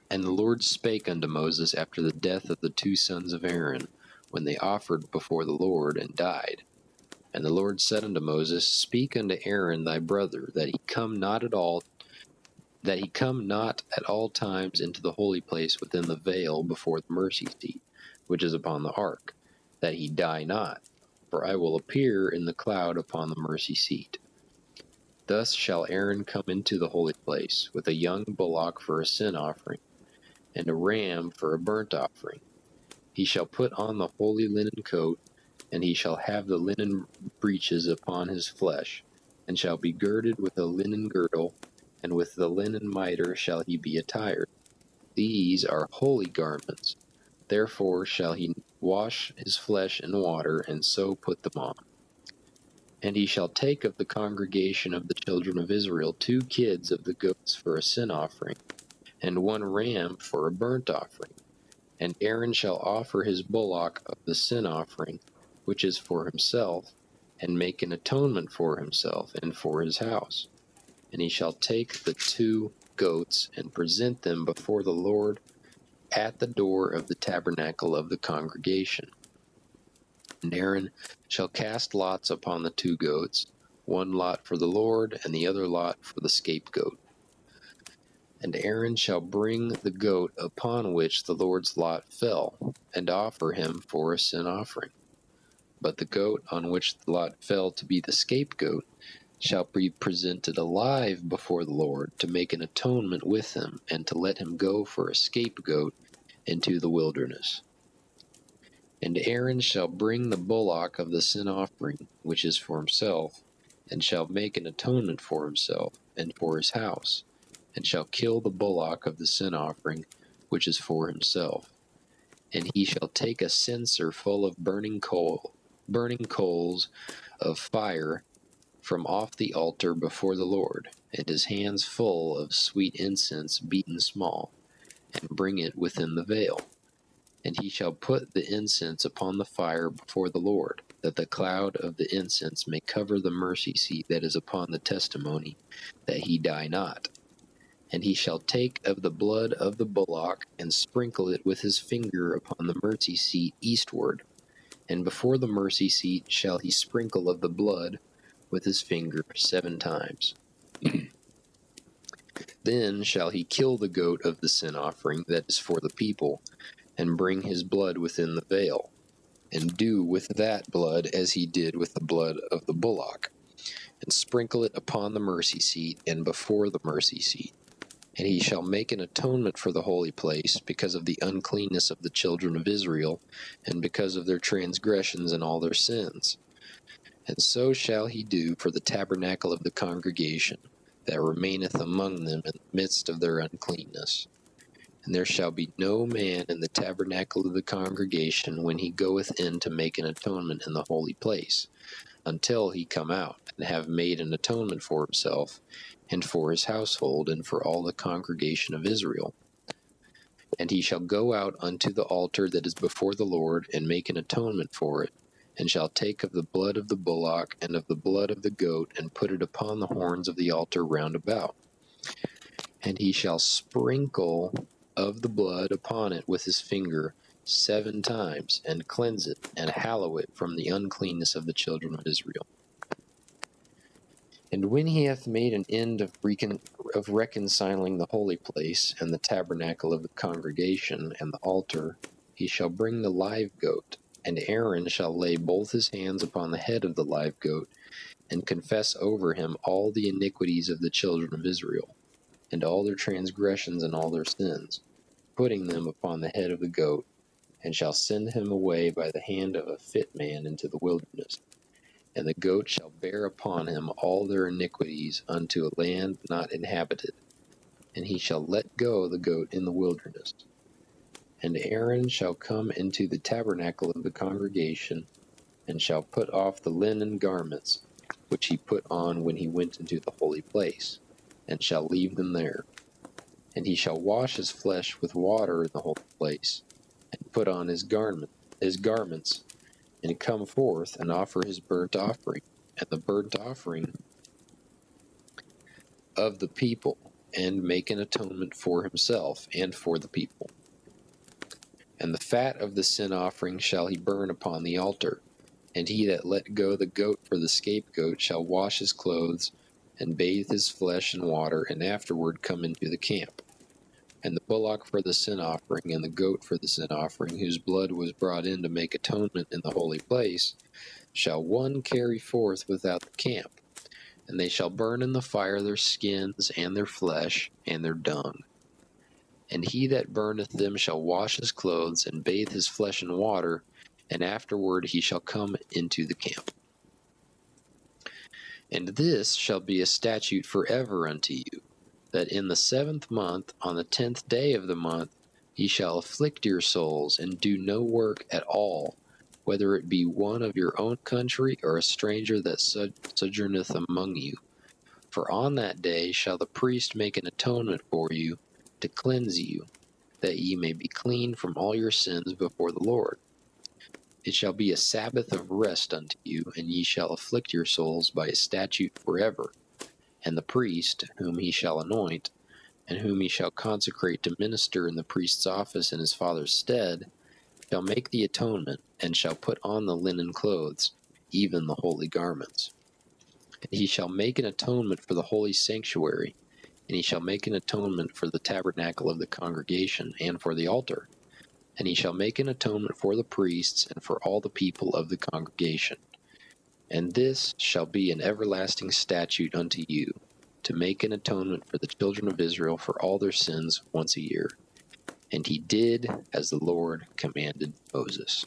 And the Lord spake unto Moses after the death of the 2 sons of Aaron, when they offered before the Lord, and died. And the Lord said unto Moses, Speak unto Aaron thy brother, that he come not at all times into the holy place within the veil before the mercy seat, which is upon the ark, that he die not. For I will appear in the cloud upon the mercy seat. Thus shall Aaron come into the holy place, with a young bullock for a sin offering, and a ram for a burnt offering. He shall put on the holy linen coat, and he shall have the linen breeches upon his flesh, and shall be girded with a linen girdle, and with the linen mitre shall he be attired. These are holy garments. Therefore shall he wash his flesh in water, and so put them on. And he shall take of the congregation of the children of Israel 2 kids of the goats for a sin offering, and 1 ram for a burnt offering. And Aaron shall offer his bullock of the sin offering, which is for himself, and make an atonement for himself and for his house. And he shall take the 2 goats and present them before the Lord at the door of the tabernacle of the congregation. And Aaron shall cast lots upon the 2 goats, 1 lot for the Lord, and the other lot for the scapegoat. And Aaron shall bring the goat upon which the Lord's lot fell, and offer him for a sin offering. But the goat on which the lot fell to be the scapegoat shall be presented alive before the Lord, to make an atonement with him, and to let him go for a scapegoat into the wilderness. And Aaron shall bring the bullock of the sin offering, which is for himself, and shall make an atonement for himself and for his house, and shall kill the bullock of the sin offering, which is for himself. And he shall take a censer full of burning coals of fire from off the altar before the Lord, and his hands full of sweet incense beaten small, and bring it within the veil. And he shall put the incense upon the fire before the Lord, that the cloud of the incense may cover the mercy seat that is upon the testimony, that he die not. And he shall take of the blood of the bullock, and sprinkle it with his finger upon the mercy seat eastward. And before the mercy seat shall he sprinkle of the blood with his finger 7 times. Then shall he kill the goat of the sin offering that is for the people, and bring his blood within the veil, and do with that blood as he did with the blood of the bullock, and sprinkle it upon the mercy seat and before the mercy seat. And he shall make an atonement for the holy place, because of the uncleanness of the children of Israel, and because of their transgressions and all their sins. And so shall he do for the tabernacle of the congregation, that remaineth among them in the midst of their uncleanness. And there shall be no man in the tabernacle of the congregation when he goeth in to make an atonement in the holy place, until he come out, and have made an atonement for himself, and for his household, and for all the congregation of Israel. And he shall go out unto the altar that is before the Lord, and make an atonement for it, and shall take of the blood of the bullock, and of the blood of the goat, and put it upon the horns of the altar round about. And he shall sprinkle of the blood upon it with his finger 7 times, and cleanse it, and hallow it from the uncleanness of the children of Israel. And when he hath made an end of reconciling the holy place, and the tabernacle of the congregation, and the altar, he shall bring the live goat, and Aaron shall lay both his hands upon the head of the live goat, and confess over him all the iniquities of the children of Israel, and all their transgressions and all their sins, putting them upon the head of the goat, and shall send him away by the hand of a fit man into the wilderness. And the goat shall bear upon him all their iniquities unto a land not inhabited, and he shall let go the goat in the wilderness. And Aaron shall come into the tabernacle of the congregation, and shall put off the linen garments, which he put on when he went into the holy place, and shall leave them there. And he shall wash his flesh with water in the holy place, and put on his garments, and come forth and offer his burnt offering, and the burnt offering of the people, and make an atonement for himself and for the people. And the fat of the sin offering shall he burn upon the altar. And he that let go the goat for the scapegoat shall wash his clothes, and bathe his flesh in water, and afterward come into the camp. And the bullock for the sin offering, and the goat for the sin offering, whose blood was brought in to make atonement in the holy place, shall one carry forth without the camp. And they shall burn in the fire their skins, and their flesh, and their dung. And he that burneth them shall wash his clothes, and bathe his flesh in water, and afterward he shall come into the camp. And this shall be a statute forever unto you, that in the 7th month, on the 10th day of the month, ye shall afflict your souls, and do no work at all, whether it be one of your own country, or a stranger that sojourneth among you. For on that day shall the priest make an atonement for you, to cleanse you, that ye may be clean from all your sins before the Lord. It shall be a Sabbath of rest unto you, and ye shall afflict your souls by a statute forever. And the priest, whom he shall anoint, and whom he shall consecrate to minister in the priest's office in his father's stead, shall make the atonement, and shall put on the linen clothes, even the holy garments. And he shall make an atonement for the holy sanctuary, and he shall make an atonement for the tabernacle of the congregation, and for the altar. And he shall make an atonement for the priests, and for all the people of the congregation. And this shall be an everlasting statute unto you, to make an atonement for the children of Israel for all their sins once a year. And he did as the Lord commanded Moses.